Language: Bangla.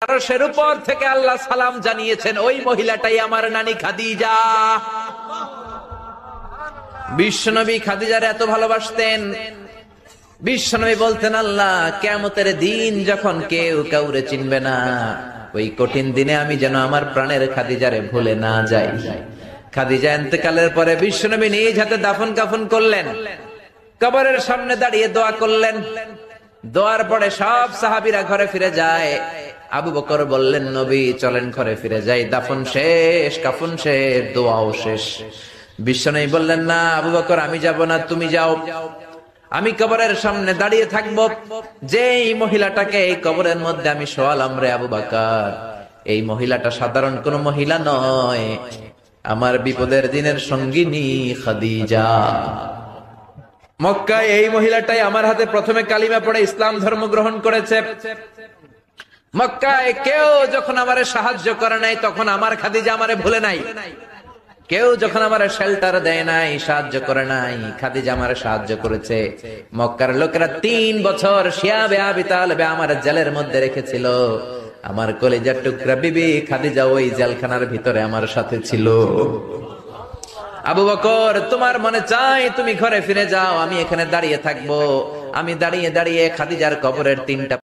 আরশের উপর থেকে আল্লাহ সালাম জানিয়েছেন, ওই মহিলাটাই আমার নানি খাদিজা। বিশ্বনবী খাদিজার এত ভালোবাসতেন, বিশ্বনবী বলতেন, আল্লাহ কিয়ামতের দিন যখন কেউ কাউরে চিনবে না, ওই কঠিন দিনে আমি যেন আমার প্রাণের খাদিজারে ভুলে না যাই। খাদিজা ইন্তেকালের পরে বিশ্বনবী নিজ হাতে দাফন কাফন করলেন, কবরের সামনে দাঁড়িয়ে দোয়া করলেন। দোয়ার পরে সব সাহাবীরা ঘরে ফিরে যায়। আবু বকর বললেন, নবী চলেন ঘরে ফিরে যাই, দাফন শেষ, কাফন শেষ, দোয়াও শেষ। বিশ্বনবী বললেন, না আবু বকর, আমি যাব না, তুমি যাও, আমি কবরের সামনে দাঁড়িয়ে থাকবো। যেই মহিলাটাকে এই কবরের মধ্যে আমি শোয়ালাম রে আবু বকর, এই মহিলাটা সাধারণ কোন মহিলা নয়, আমার বিপদের দিনের সঙ্গিনী খাদিজা। মক্কায় এই মহিলাটাই আমার হাতে প্রথমে কালিমা পড়ে ইসলাম ধর্ম গ্রহণ করেছে। মক্কায় কেউ যখন আমারে সাহায্য করে নাই, তখন আমার খাদিজা আমারে ভুলে নাই। কেউ যখন আমারে শেল্টার দেয় নাই, সাহায্য করে নাই, খাদিজা আমারে সাহায্য করেছে। মক্কার লোকেরা 3 বছর শিয়াবে আবি তালেবে আমার জেলের মধ্যে রেখেছিল। আমার কলিজার টুকরা বিবি খাদিজা ওই জেলখানার ভিতরে আমার সাথে ছিল। আবু বকর, তোমার মনে চাই তুমি ঘরে ফিরে যাও, আমি এখানে দাঁড়িয়ে থাকবো। আমি দাঁড়িয়ে দাঁড়িয়ে খাদিজার কবরের 3টা